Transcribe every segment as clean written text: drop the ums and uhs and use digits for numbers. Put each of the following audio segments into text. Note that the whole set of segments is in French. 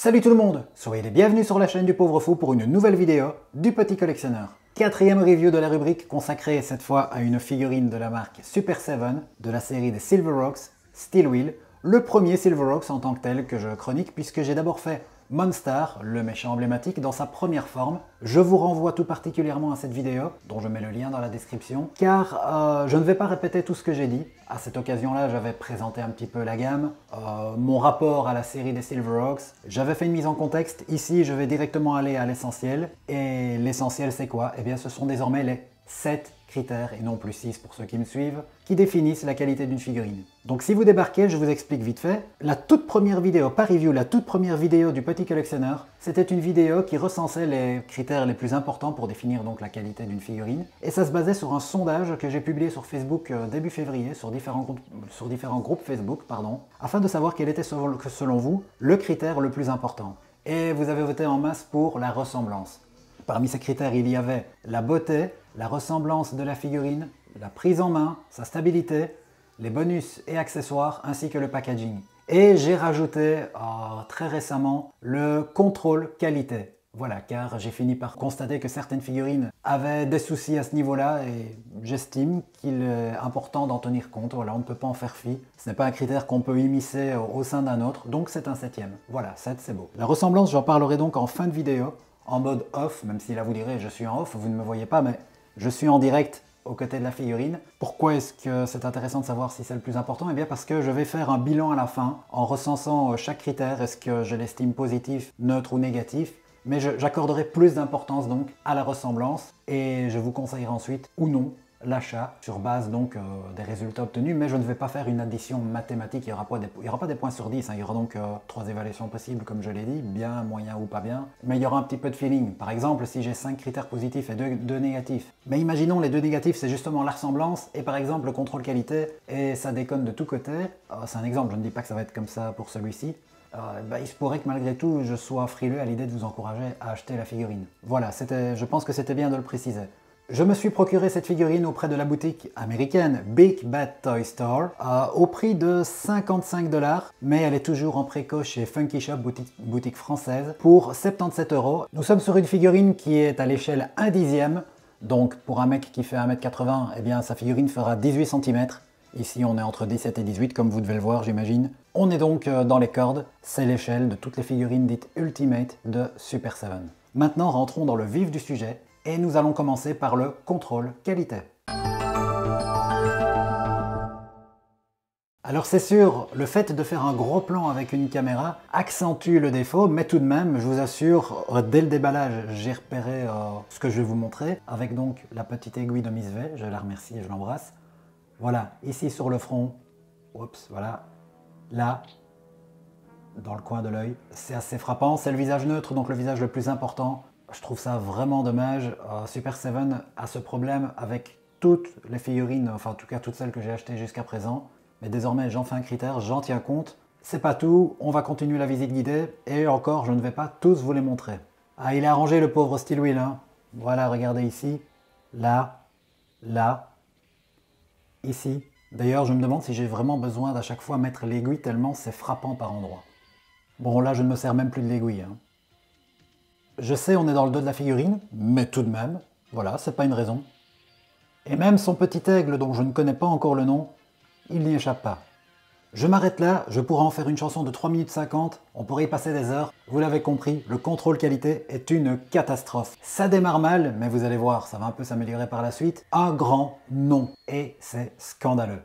Salut tout le monde, soyez les bienvenus sur la chaîne du Pauvre Fou pour une nouvelle vidéo du Petit Collectionneur. Quatrième review de la rubrique consacrée cette fois à une figurine de la marque Super 7 de la série des Silverhawks Steel Wheel, le premier Silverhawks en tant que tel que je chronique puisque j'ai d'abord fait Monstar, le méchant emblématique, dans sa première forme. Je vous renvoie tout particulièrement à cette vidéo, dont je mets le lien dans la description, car je ne vais pas répéter tout ce que j'ai dit. À cette occasion-là, j'avais présenté un petit peu la gamme, mon rapport à la série des Silverhawks. J'avais fait une mise en contexte. Ici, je vais directement aller à l'essentiel. Et l'essentiel, c'est quoi? Eh bien, ce sont désormais les 7 critères, et non plus 6 pour ceux qui me suivent, qui définissent la qualité d'une figurine. Donc si vous débarquez, je vous explique vite fait. La toute première vidéo, pas review, la toute première vidéo du Petit Collectionneur, c'était une vidéo qui recensait les critères les plus importants pour définir donc la qualité d'une figurine. Et ça se basait sur un sondage que j'ai publié sur Facebook début février, sur différents groupes Facebook, afin de savoir quel était selon vous le critère le plus important. Et vous avez voté en masse pour la ressemblance. Parmi ces critères, il y avait la beauté, la ressemblance de la figurine, la prise en main, sa stabilité, les bonus et accessoires, ainsi que le packaging. Et j'ai rajouté très récemment le contrôle qualité. Voilà, car j'ai fini par constater que certaines figurines avaient des soucis à ce niveau-là et j'estime qu'il est important d'en tenir compte. Voilà, on ne peut pas en faire fi. Ce n'est pas un critère qu'on peut immiscer au sein d'un autre, donc c'est un 7e. Voilà, 7 c'est beau. La ressemblance, j'en parlerai donc en fin de vidéo, en mode off, même si là vous direz je suis en off, vous ne me voyez pas, mais je suis en direct aux côtés de la figurine. Pourquoi est-ce que c'est intéressant de savoir si c'est le plus important? Eh bien parce que je vais faire un bilan à la fin en recensant chaque critère, est-ce que je l'estime positif, neutre ou négatif, mais j'accorderai plus d'importance donc à la ressemblance et je vous conseillerai ensuite ou non l'achat sur base donc des résultats obtenus, mais je ne vais pas faire une addition mathématique, il n'y aura pas des points sur 10, il y aura donc 3 évaluations possibles comme je l'ai dit, bien, moyen ou pas bien, mais il y aura un petit peu de feeling. Par exemple, si j'ai 5 critères positifs et 2 négatifs, mais imaginons les 2 négatifs c'est justement la ressemblance et par exemple le contrôle qualité et ça déconne de tous côtés, c'est un exemple, je ne dis pas que ça va être comme ça pour celui-ci, il se pourrait que malgré tout je sois frileux à l'idée de vous encourager à acheter la figurine. Voilà, je pense que c'était bien de le préciser. Je me suis procuré cette figurine auprès de la boutique américaine Big Bad Toy Store au prix de 55 $, mais elle est toujours en préco chez Funky Shop, boutique française, pour 77 €. Nous sommes sur une figurine qui est à l'échelle 1/10, donc pour un mec qui fait 1m80, eh bien sa figurine fera 18 cm. Ici on est entre 17 et 18 comme vous devez le voir j'imagine. On est donc dans les cordes, c'est l'échelle de toutes les figurines dites Ultimate de Super 7. Maintenant rentrons dans le vif du sujet. Et nous allons commencer par le contrôle qualité. Alors c'est sûr, le fait de faire un gros plan avec une caméra accentue le défaut, mais tout de même, je vous assure, dès le déballage, j'ai repéré ce que je vais vous montrer, avec donc la petite aiguille de Miss V, je la remercie et je l'embrasse. Voilà, ici sur le front, oups, voilà, là, dans le coin de l'œil, c'est assez frappant, c'est le visage neutre, donc le visage le plus important. Je trouve ça vraiment dommage. Super 7 a ce problème avec toutes les figurines, enfin en tout cas toutes celles que j'ai achetées jusqu'à présent. Mais désormais j'en fais un critère, j'en tiens compte. C'est pas tout, on va continuer la visite guidée et encore je ne vais pas tous vous les montrer. Ah, il est arrangé le pauvre Steel Wheel, hein. Voilà, regardez ici, là, là, ici. D'ailleurs je me demande si j'ai vraiment besoin d'à chaque fois mettre l'aiguille tellement c'est frappant par endroits. Bon là je ne me sers même plus de l'aiguille, hein. Je sais, on est dans le dos de la figurine, mais tout de même, voilà, c'est pas une raison. Et même son petit aigle, dont je ne connais pas encore le nom, il n'y échappe pas. Je m'arrête là, je pourrais en faire une chanson de 3 minutes 50, on pourrait y passer des heures. Vous l'avez compris, le contrôle qualité est une catastrophe. Ça démarre mal, mais vous allez voir, ça va un peu s'améliorer par la suite. Un grand non, et c'est scandaleux.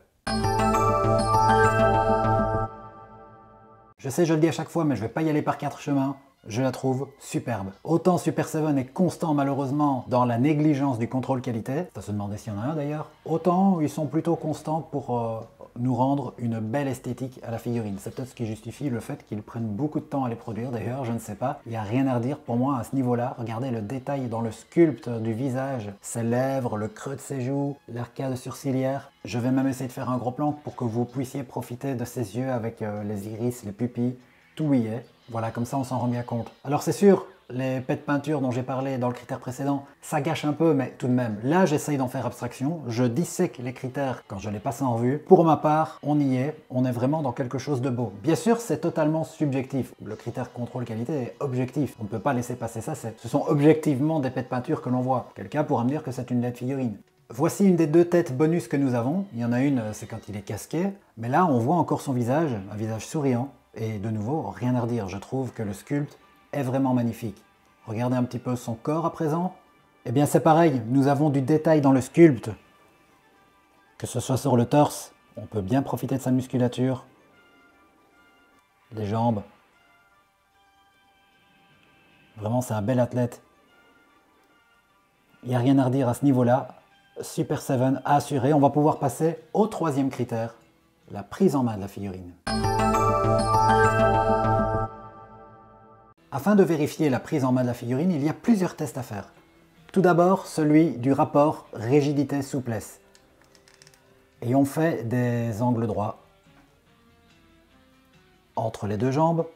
Je sais, je le dis à chaque fois, mais je vais pas y aller par 4 chemins. Je la trouve superbe. Autant Super 7 est constant malheureusement dans la négligence du contrôle qualité, ça se demandait s'il y en a un d'ailleurs, autant ils sont plutôt constants pour nous rendre une belle esthétique à la figurine. C'est peut-être ce qui justifie le fait qu'ils prennent beaucoup de temps à les produire d'ailleurs, je ne sais pas. Il n'y a rien à redire pour moi à ce niveau-là. Regardez le détail dans le sculpte du visage, ses lèvres, le creux de ses joues, l'arcade sourcilière. Je vais même essayer de faire un gros plan pour que vous puissiez profiter de ses yeux avec les iris, les pupilles, tout y est. Voilà, comme ça on s'en rend bien compte. Alors c'est sûr, les pets de peinture dont j'ai parlé dans le critère précédent, ça gâche un peu, mais tout de même, là j'essaye d'en faire abstraction, je dissèque les critères quand je les passe en revue. Pour ma part, on y est, on est vraiment dans quelque chose de beau. Bien sûr, c'est totalement subjectif. Le critère contrôle qualité est objectif. On ne peut pas laisser passer ça, ce sont objectivement des pets de peinture que l'on voit. Quelqu'un pourra me dire que c'est une laide figurine. Voici une des deux têtes bonus que nous avons. Il y en a une, c'est quand il est casqué, mais là on voit encore son visage, un visage souriant. Et de nouveau, rien à redire, je trouve que le sculpte est vraiment magnifique. Regardez un petit peu son corps à présent. Eh bien c'est pareil, nous avons du détail dans le sculpte. Que ce soit sur le torse, on peut bien profiter de sa musculature. Les jambes. Vraiment c'est un bel athlète. Il n'y a rien à redire à ce niveau-là. Super 7 a assuré. On va pouvoir passer au troisième critère, la prise en main de la figurine. Afin de vérifier la prise en main de la figurine, il y a plusieurs tests à faire. Tout d'abord, celui du rapport rigidité-souplesse. Et on fait des angles droits entre les deux jambes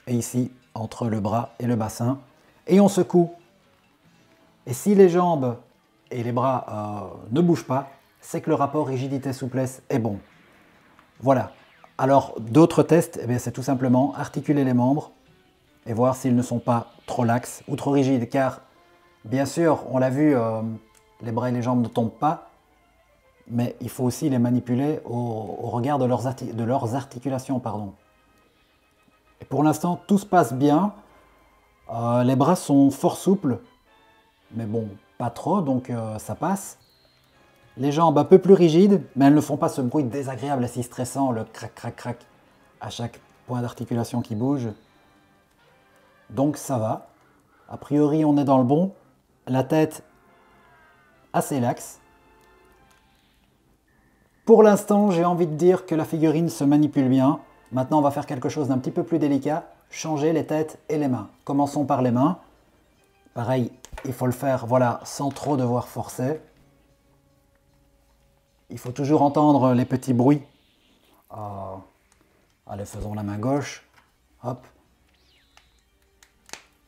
et ici entre le bras et le bassin. Et on secoue. Et si les jambes et les bras ne bougent pas, c'est que le rapport rigidité-souplesse est bon. Voilà. Alors d'autres tests, eh c'est tout simplement articuler les membres et voir s'ils ne sont pas trop laxes ou trop rigides. Car bien sûr, on l'a vu, les bras et les jambes ne tombent pas, mais il faut aussi les manipuler au regard de leurs articulations. Pardon. Et pour l'instant, tout se passe bien. Les bras sont fort souples, mais bon, pas trop, donc ça passe. Les jambes un peu plus rigides, mais elles ne font pas ce bruit désagréable et si stressant, le crac, crac, crac, à chaque point d'articulation qui bouge. Donc ça va. A priori, on est dans le bon. La tête, assez laxe. Pour l'instant, j'ai envie de dire que la figurine se manipule bien. Maintenant, on va faire quelque chose d'un petit peu plus délicat. Changer les têtes et les mains. Commençons par les mains. Pareil, il faut le faire, voilà, sans trop devoir forcer. Il faut toujours entendre les petits bruits. Allez, faisons la main gauche. Hop.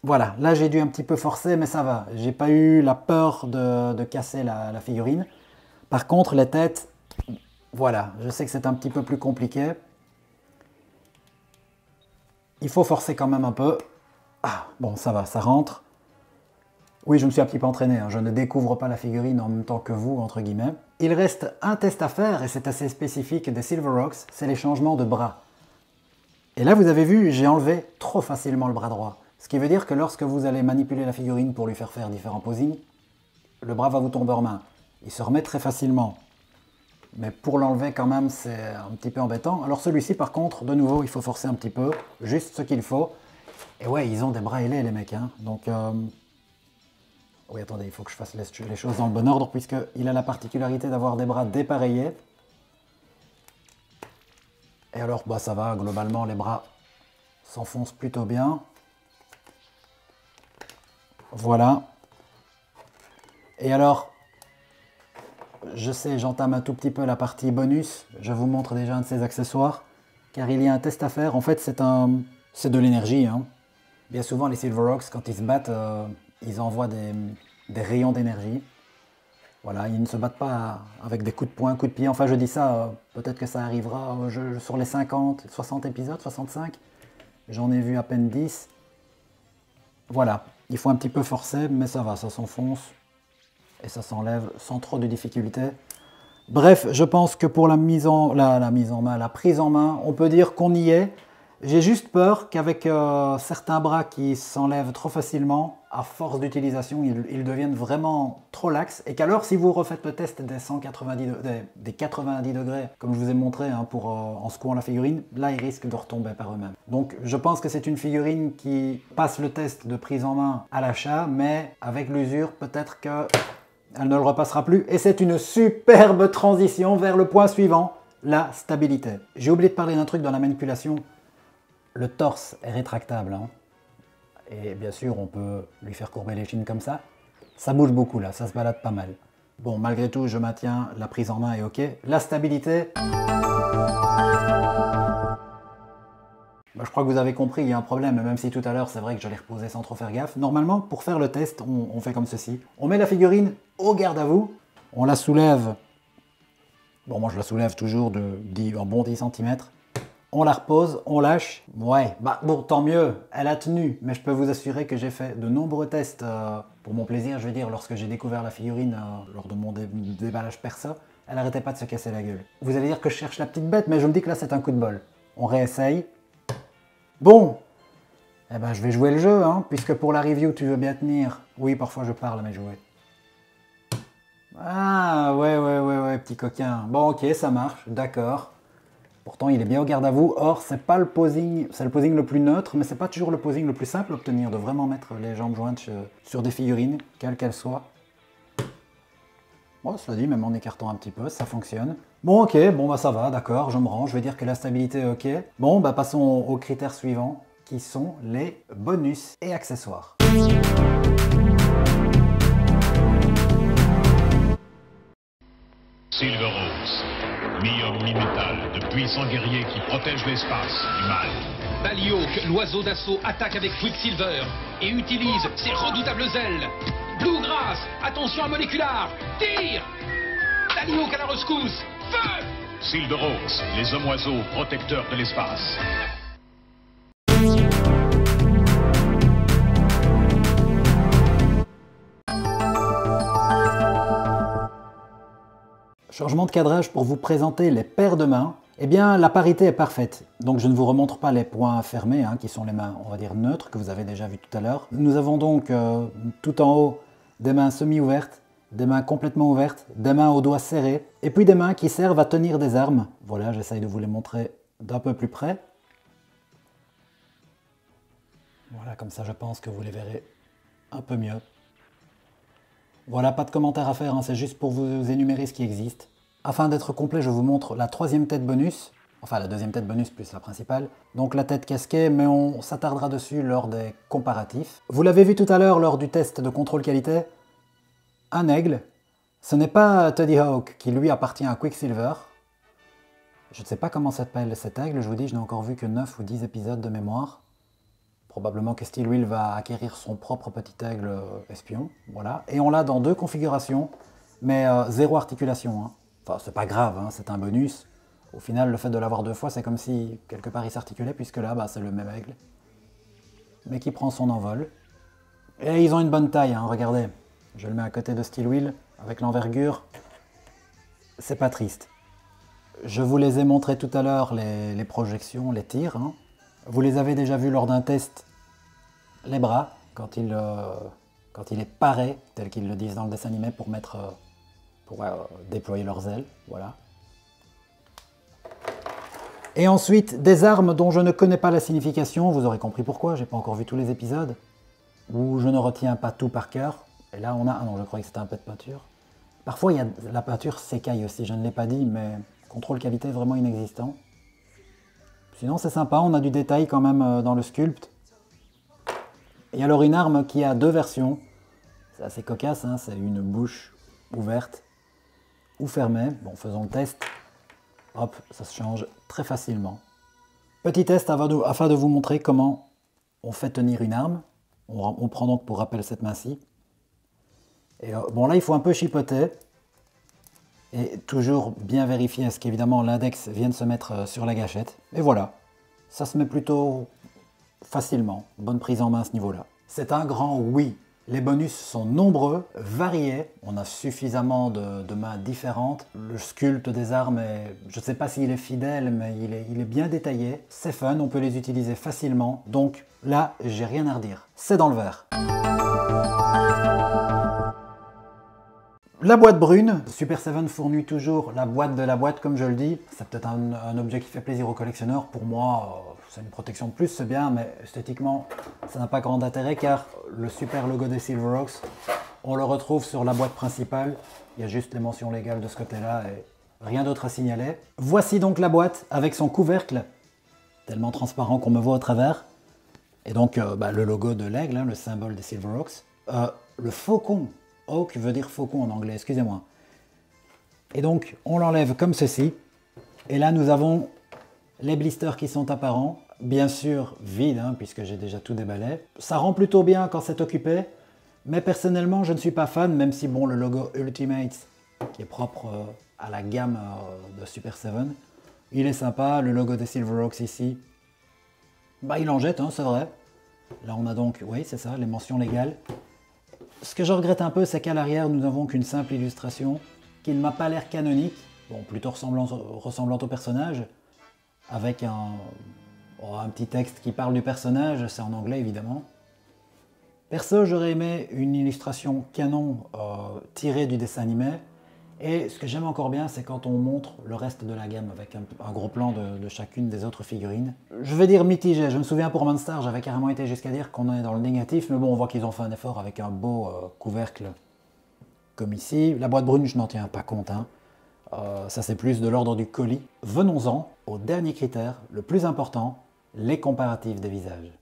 Voilà, là j'ai dû un petit peu forcer, mais ça va. J'ai pas eu la peur de casser la figurine. Par contre, les têtes, voilà, je sais que c'est un petit peu plus compliqué. Il faut forcer quand même un peu. Ah, bon, ça va, ça rentre. Oui, je me suis un petit peu entraîné, hein. Je ne découvre pas la figurine en même temps que vous, entre guillemets. Il reste un test à faire, et c'est assez spécifique des Silverrocks, c'est les changements de bras. Et là, vous avez vu, j'ai enlevé trop facilement le bras droit. Ce qui veut dire que lorsque vous allez manipuler la figurine pour lui faire faire différents posings, le bras va vous tomber en main. Il se remet très facilement. Mais pour l'enlever quand même, c'est un petit peu embêtant. Alors celui-ci, par contre, de nouveau, il faut forcer un petit peu, juste ce qu'il faut. Et ouais, ils ont des bras ailés, les mecs, hein. Donc... Oui, attendez, il faut que je fasse les choses dans le bon ordre, puisqu'il a la particularité d'avoir des bras dépareillés. Et alors, bah, ça va, globalement, les bras s'enfoncent plutôt bien. Voilà. Et alors, je sais, j'entame un tout petit peu la partie bonus. Je vous montre déjà un de ces accessoires, car il y a un test à faire. En fait, c'est de l'énergie, hein. Bien souvent, les Silverrocks, quand ils se battent... ils envoient des rayons d'énergie. Voilà, ils ne se battent pas avec des coups de poing, coups de pied. Enfin, je dis ça, peut-être que ça arrivera sur les 50, 60 épisodes, 65. J'en ai vu à peine 10. Voilà, il faut un petit peu forcer, mais ça va, ça s'enfonce. Et ça s'enlève sans trop de difficulté. Bref, je pense que pour la prise en main, on peut dire qu'on y est. J'ai juste peur qu'avec certains bras qui s'enlèvent trop facilement, à force d'utilisation, ils deviennent vraiment trop laxes. Et qu'alors, si vous refaites le test des 90 degrés, comme je vous ai montré hein, en secouant la figurine, là, ils risquent de retomber par eux-mêmes. Donc, je pense que c'est une figurine qui passe le test de prise en main à l'achat, mais avec l'usure, peut-être qu'elle ne le repassera plus. Et c'est une superbe transition vers le point suivant, la stabilité. J'ai oublié de parler d'un truc dans la manipulation. Le torse est rétractable, hein. Et bien sûr on peut lui faire courber les chines comme ça. Ça bouge beaucoup là, ça se balade pas mal. Bon, malgré tout, je maintiens, la prise en main est ok. La stabilité... Bah, je crois que vous avez compris, il y a un problème, même si tout à l'heure c'est vrai que je l'ai reposé sans trop faire gaffe. Normalement, pour faire le test, on fait comme ceci. On met la figurine au garde à vous, on la soulève. Bon, moi je la soulève toujours un bon 10 cm. On la repose, on lâche. Ouais, bah bon, tant mieux, elle a tenu. Mais je peux vous assurer que j'ai fait de nombreux tests pour mon plaisir, je veux dire, lorsque j'ai découvert la figurine lors de mon déballage perso, elle n'arrêtait pas de se casser la gueule. Vous allez dire que je cherche la petite bête, mais je me dis que là c'est un coup de bol. On réessaye. Bon, eh ben je vais jouer le jeu, hein, puisque pour la review tu veux bien tenir. Oui, parfois je parle à mes jouets. Ah, ouais, petit coquin. Bon, ok, ça marche, d'accord. Pourtant, il est bien au garde à vous. Or, c'est pas le posing, c'est le posing le plus neutre, mais c'est pas toujours le posing le plus simple à obtenir, de vraiment mettre les jambes jointes sur des figurines, quelles qu'elles soient. Bon, cela dit, même en écartant un petit peu, ça fonctionne. Bon, ok, bon, bah ça va, d'accord, je me rends, je vais dire que la stabilité est ok. Bon, bah passons aux critères suivants, qui sont les bonus et accessoires. Silver Rose, mi-homme, mi-métal, de puissants guerriers qui protègent l'espace du mal. Balioque, l'oiseau d'assaut, attaque avec Quicksilver et utilise ses redoutables ailes. Bluegrass, attention à moléculaire, tire. Balioque à la rescousse, feu. Silver Rose, les hommes oiseaux protecteurs de l'espace. Changement de cadrage pour vous présenter les paires de mains. Eh bien, la parité est parfaite. Donc, je ne vous remontre pas les points fermés, hein, qui sont les mains, on va dire, neutres, que vous avez déjà vu tout à l'heure. Nous avons donc, tout en haut, des mains semi-ouvertes, des mains complètement ouvertes, des mains aux doigts serrés, et puis des mains qui servent à tenir des armes. Voilà, j'essaye de vous les montrer d'un peu plus près. Voilà, comme ça, je pense que vous les verrez un peu mieux. Voilà, pas de commentaire à faire, hein, c'est juste pour vous énumérer ce qui existe. Afin d'être complet, je vous montre la troisième tête bonus, enfin la deuxième tête bonus plus la principale. Donc la tête casquée, mais on s'attardera dessus lors des comparatifs. Vous l'avez vu tout à l'heure lors du test de contrôle qualité, un aigle. Ce n'est pas Teddy Hawk qui lui appartient à Quicksilver. Je ne sais pas comment s'appelle cet aigle, je vous dis, je n'ai encore vu que 9 ou 10 épisodes de mémoire. Probablement que Steel Wheel va acquérir son propre petit aigle espion, voilà. Et on l'a dans deux configurations, mais zéro articulation. Hein. Enfin, c'est pas grave, hein, c'est un bonus. Au final, le fait de l'avoir deux fois, c'est comme si quelque part il s'articulait, puisque là, bah, c'est le même aigle, mais qui prend son envol. Et ils ont une bonne taille, hein, regardez. Je le mets à côté de Steel Wheel, avec l'envergure. C'est pas triste. Je vous les ai montrés tout à l'heure, les projections, les tirs. Hein. Vous les avez déjà vus lors d'un test, les bras, quand il est paré, tel qu'ils le disent dans le dessin animé, pour déployer leurs ailes, voilà. Et ensuite, des armes dont je ne connais pas la signification, vous aurez compris pourquoi, j'ai pas encore vu tous les épisodes, où je ne retiens pas tout par cœur. Et là, on a... Ah non, je croyais que c'était un peu de peinture. Parfois, il y a la peinture s'écaille aussi, je ne l'ai pas dit, mais contrôle qualité vraiment inexistant. Sinon, c'est sympa, on a du détail quand même dans le sculpte. Et alors, une arme qui a deux versions. C'est assez cocasse, hein, c'est une bouche ouverte ou fermée. Bon, faisons le test. Hop, ça se change très facilement. Petit test afin de vous montrer comment on fait tenir une arme. On prend donc pour rappel cette main-ci. Et bon, là, il faut un peu chipoter. Et toujours bien vérifier à ce qu'évidemment l'index vienne se mettre sur la gâchette. Et voilà, ça se met plutôt facilement. Bonne prise en main à ce niveau-là. C'est un grand oui. Les bonus sont nombreux, variés. On a suffisamment de mains différentes. Le sculpte des armes, je ne sais pas s'il est fidèle, mais il est bien détaillé. C'est fun, on peut les utiliser facilement. Donc là, j'ai rien à redire. C'est dans le vert. La boîte brune, Super 7 fournit toujours la boîte de la boîte, comme je le dis. C'est peut-être un objet qui fait plaisir aux collectionneurs. Pour moi, c'est une protection de plus, c'est bien, mais esthétiquement, ça n'a pas grand intérêt car le super logo des Silver Rocks, on le retrouve sur la boîte principale. Il y a juste les mentions légales de ce côté-là et rien d'autre à signaler. Voici donc la boîte avec son couvercle, tellement transparent qu'on me voit au travers. Et donc le logo de l'aigle, hein, le symbole des Silver Rocks. Le faucon. Hawk veut dire faucon en anglais, excusez-moi. Et donc, on l'enlève comme ceci. Et là, nous avons les blisters qui sont apparents. bien sûr vide, hein, puisque j'ai déjà tout déballé. Ça rend plutôt bien quand c'est occupé, mais personnellement je ne suis pas fan, même si bon, le logo Ultimate, qui est propre à la gamme de Super 7, il est sympa. Le logo des Silverhawks ici, bah il en jette, hein, c'est vrai. Là on a donc, oui c'est ça, les mentions légales. Ce que je regrette un peu, c'est qu'à l'arrière nous n'avons qu'une simple illustration, qui ne m'a pas l'air canonique, bon plutôt ressemblante au personnage, avec un petit texte qui parle du personnage, c'est en anglais évidemment. Perso, j'aurais aimé une illustration canon tirée du dessin animé, et ce que j'aime encore bien, c'est quand on montre le reste de la gamme, avec un gros plan de chacune des autres figurines. Je vais dire mitigé, je me souviens pour Monster, j'avais carrément été jusqu'à dire qu'on est dans le négatif, mais bon, on voit qu'ils ont fait un effort avec un beau couvercle, comme ici. La boîte brune, je n'en tiens pas compte, hein. Ça c'est plus de l'ordre du colis. Venons-en au dernier critère, le plus important, les comparatifs des visages.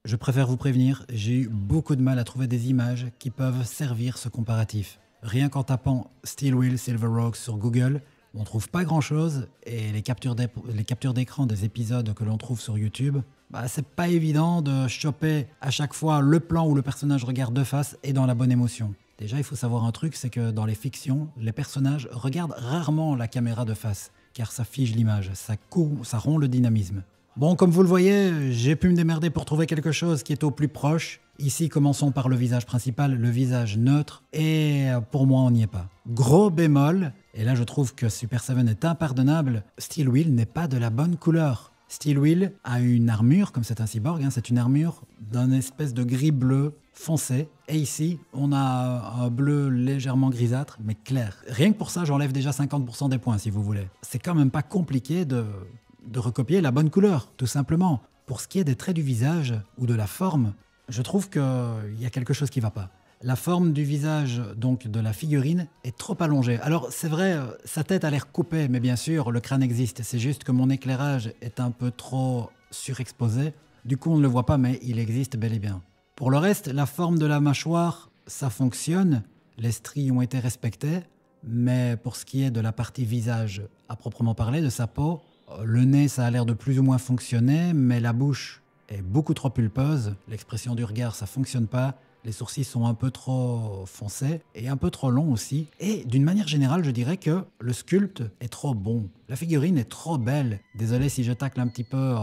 Je préfère vous prévenir, j'ai eu beaucoup de mal à trouver des images qui peuvent servir ce comparatif. Rien qu'en tapant Steel Wheel Silverhawks sur Google, on trouve pas grand chose, et les captures d'écran des épisodes que l'on trouve sur YouTube, bah, c'est pas évident de choper à chaque fois le plan où le personnage regarde de face et dans la bonne émotion. Déjà, il faut savoir un truc, c'est que dans les fictions, les personnages regardent rarement la caméra de face, car ça fige l'image, ça rompt le dynamisme. Bon, comme vous le voyez, j'ai pu me démerder pour trouver quelque chose qui est au plus proche. Ici, commençons par le visage principal, le visage neutre, et pour moi, on n'y est pas. Gros bémol, et là je trouve que Super 7 est impardonnable, Steel Wheel n'est pas de la bonne couleur. Steel Wheel a une armure, comme c'est un cyborg, hein, c'est une armure d'un espèce de gris bleu foncé, et ici, on a un bleu légèrement grisâtre, mais clair. Rien que pour ça, j'enlève déjà 50% des points, si vous voulez. C'est quand même pas compliqué de recopier la bonne couleur, tout simplement. Pour ce qui est des traits du visage ou de la forme, je trouve qu'il y a quelque chose qui ne va pas. La forme du visage donc de la figurine est trop allongée. Alors c'est vrai, sa tête a l'air coupée, mais bien sûr, le crâne existe. C'est juste que mon éclairage est un peu trop surexposé. Du coup, on ne le voit pas, mais il existe bel et bien. Pour le reste, la forme de la mâchoire, ça fonctionne. Les stries ont été respectées. Mais pour ce qui est de la partie visage à proprement parler, de sa peau, le nez, ça a l'air de plus ou moins fonctionner, mais la bouche est beaucoup trop pulpeuse. L'expression du regard, ça fonctionne pas. Les sourcils sont un peu trop foncés et un peu trop longs aussi. Et d'une manière générale, je dirais que le sculpte est trop bon. La figurine est trop belle. Désolé si je tacle un petit peu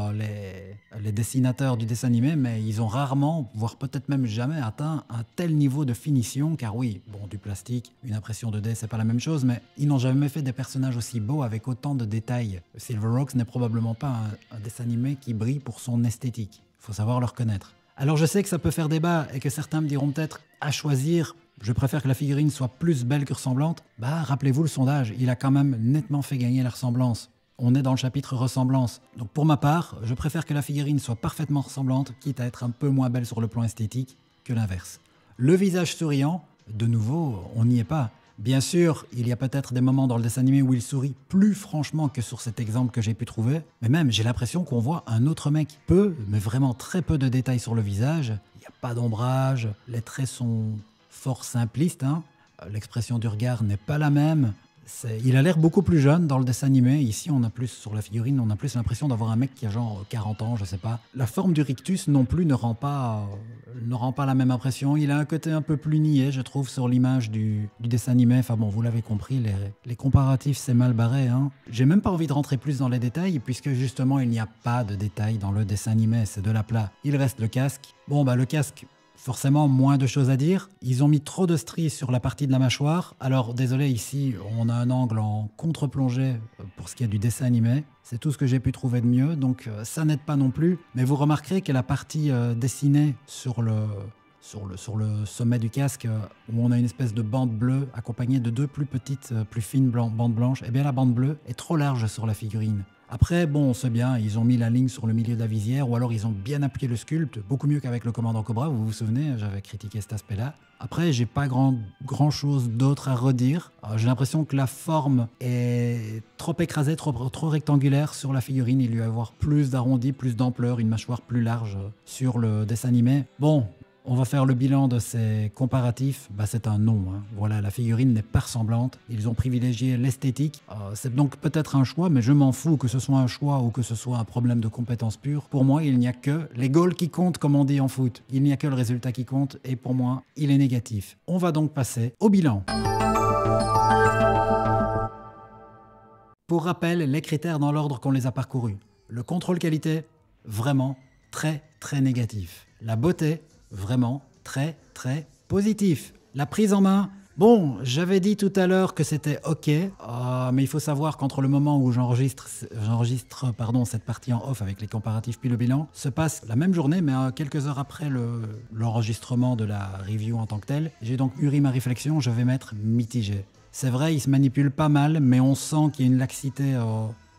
les dessinateurs du dessin animé, mais ils ont rarement, voire peut-être même jamais atteint un tel niveau de finition. Car oui, bon, du plastique, une impression 2D, c'est pas la même chose, mais ils n'ont jamais fait des personnages aussi beaux avec autant de détails. Silverhawks n'est probablement pas un dessin animé qui brille pour son esthétique. Il faut savoir le reconnaître. Alors je sais que ça peut faire débat et que certains me diront peut-être à choisir, je préfère que la figurine soit plus belle que ressemblante. Bah rappelez-vous le sondage, il a quand même nettement fait gagner la ressemblance. On est dans le chapitre ressemblance. Donc pour ma part, je préfère que la figurine soit parfaitement ressemblante, quitte à être un peu moins belle sur le plan esthétique que l'inverse. Le visage souriant, de nouveau, on n'y est pas. Bien sûr, il y a peut-être des moments dans le dessin animé où il sourit plus franchement que sur cet exemple que j'ai pu trouver, mais même j'ai l'impression qu'on voit un autre mec. Peu, mais vraiment très peu de détails sur le visage, il n'y a pas d'ombrage, les traits sont fort simplistes, hein. L'expression du regard n'est pas la même. Il a l'air beaucoup plus jeune dans le dessin animé. Ici, on a plus, sur la figurine, on a plus l'impression d'avoir un mec qui a genre 40 ans, je sais pas. La forme du rictus non plus ne rend pas la même impression. Il a un côté un peu plus niais, je trouve, sur l'image du dessin animé. Enfin bon, vous l'avez compris, les comparatifs, c'est mal barré, hein. J'ai même pas envie de rentrer plus dans les détails, puisque justement, il n'y a pas de détails dans le dessin animé, c'est de l'aplat. Il reste le casque. Bon, bah le casque... Forcément, moins de choses à dire. Ils ont mis trop de stries sur la partie de la mâchoire. Alors, désolé, ici, on a un angle en contre-plongée pour ce qui est du dessin animé. C'est tout ce que j'ai pu trouver de mieux, donc ça n'aide pas non plus. Mais vous remarquerez que la partie dessinée sur le sommet du casque, où on a une espèce de bande bleue accompagnée de deux plus petites, plus fines bandes blanches, eh bien la bande bleue est trop large sur la figurine. Après, bon, c'est bien, ils ont mis la ligne sur le milieu de la visière, ou alors ils ont bien appuyé le sculpte, beaucoup mieux qu'avec le commandant Cobra, vous vous souvenez, j'avais critiqué cet aspect-là. Après, j'ai pas grand chose d'autre à redire. J'ai l'impression que la forme est trop écrasée, trop rectangulaire sur la figurine. Il lui va y avoir plus d'arrondi, plus d'ampleur, une mâchoire plus large sur le dessin animé. Bon, On va faire le bilan de ces comparatifs. Bah, c'est un non. Hein. Voilà, la figurine n'est pas ressemblante. Ils ont privilégié l'esthétique. C'est donc peut-être un choix, mais je m'en fous que ce soit un choix ou que ce soit un problème de compétence pure. Pour moi, il n'y a que les goals qui comptent, comme on dit en foot. Il n'y a que le résultat qui compte et pour moi, il est négatif. On va donc passer au bilan. Pour rappel, les critères dans l'ordre qu'on les a parcourus. Le contrôle qualité, vraiment très très négatif. La beauté, vraiment très très positif. La prise en main, bon, j'avais dit tout à l'heure que c'était ok, mais il faut savoir qu'entre le moment où j'enregistre cette partie en off avec les comparatifs puis le bilan, se passe la même journée, mais quelques heures après l'enregistrement de la review en tant que telle. J'ai donc mûri ma réflexion, je vais mettre mitigé. C'est vrai, il se manipule pas mal, mais on sent qu'il y a une laxité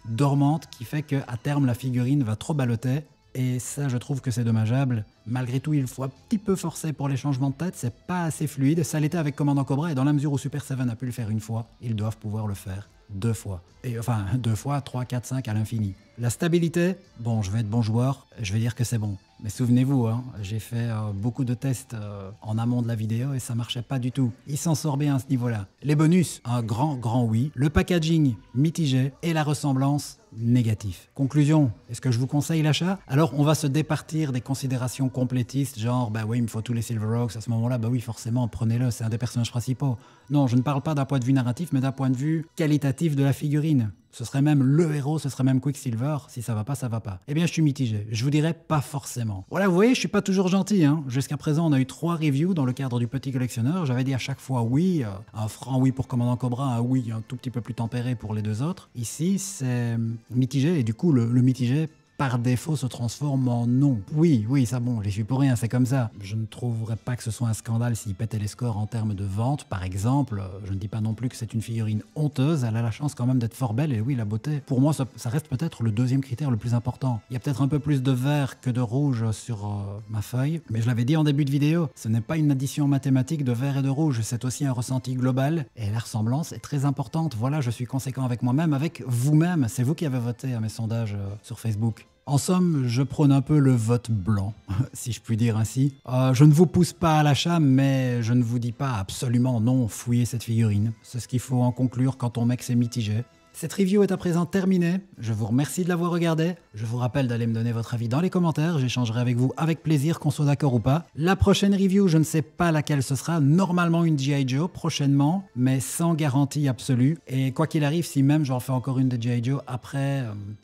dormante qui fait qu'à terme, la figurine va trop balloter. Et ça, je trouve que c'est dommageable. Malgré tout, il faut un petit peu forcer pour les changements de tête, c'est pas assez fluide. Ça l'était avec Commandant Cobra, et dans la mesure où Super 7 a pu le faire une fois, ils doivent pouvoir le faire 2 fois. Et enfin, 2 fois, 3, 4, 5 à l'infini. La stabilité, bon, je vais être bon joueur, je vais dire que c'est bon. Mais souvenez-vous, hein, j'ai fait beaucoup de tests en amont de la vidéo et ça marchait pas du tout. Il s'en sort bien à ce niveau-là. Les bonus, un grand oui. Le packaging, mitigé. Et la ressemblance, négatif. Conclusion, est-ce que je vous conseille l'achat? Alors, on va se départir des considérations complétistes, genre, bah oui, il me faut tous les Silverhawks à ce moment-là, bah oui, forcément, prenez-le, c'est un des personnages principaux. Non, je ne parle pas d'un point de vue narratif, mais d'un point de vue qualitatif de la figurine. Ce serait même le héros, ce serait même Quicksilver. Si ça va pas, ça va pas. Eh bien, je suis mitigé. Je vous dirais pas forcément. Voilà, vous voyez, je suis pas toujours gentil. Hein. Jusqu'à présent, on a eu 3 reviews dans le cadre du petit collectionneur. J'avais dit à chaque fois oui, un franc oui pour Commandant Cobra, un oui un tout petit peu plus tempéré pour les 2 autres. Ici, c'est mitigé et du coup, le mitigé par défaut se transforme en non. Oui, ça bon, j'y suis pour rien, c'est comme ça. Je ne trouverais pas que ce soit un scandale s'il pétait les scores en termes de vente, par exemple. Je ne dis pas non plus que c'est une figurine honteuse, elle a la chance quand même d'être fort belle, et oui, la beauté. Pour moi, ça reste peut-être le 2e critère le plus important. Il y a peut-être un peu plus de vert que de rouge sur ma feuille, mais je l'avais dit en début de vidéo, ce n'est pas une addition mathématique de vert et de rouge, c'est aussi un ressenti global, et la ressemblance est très importante. Voilà, je suis conséquent avec moi-même, avec vous-même. C'est vous qui avez voté à mes sondages sur Facebook. En somme, je prône un peu le vote blanc, si je puis dire ainsi. Je ne vous pousse pas à l'achat, mais je ne vous dis pas absolument non, fouillez cette figurine. C'est ce qu'il faut en conclure quand on met que c'est mitigé. Cette review est à présent terminée. Je vous remercie de l'avoir regardée. Je vous rappelle d'aller me donner votre avis dans les commentaires. J'échangerai avec vous avec plaisir, qu'on soit d'accord ou pas. La prochaine review, je ne sais pas laquelle ce sera. Normalement une G.I. Joe prochainement, mais sans garantie absolue. Et quoi qu'il arrive, si même j'en fais encore une de G.I. Joe, après,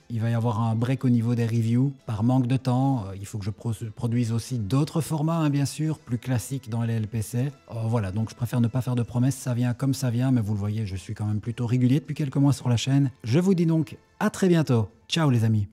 il va y avoir un break au niveau des reviews. Par manque de temps, il faut que je produise aussi d'autres formats, hein, bien sûr, plus classiques dans les LPC. Voilà, donc je préfère ne pas faire de promesses. Ça vient comme ça vient, mais vous le voyez, je suis quand même plutôt régulier depuis quelques mois sur la chaîne. Je vous dis donc à très bientôt. Ciao les amis.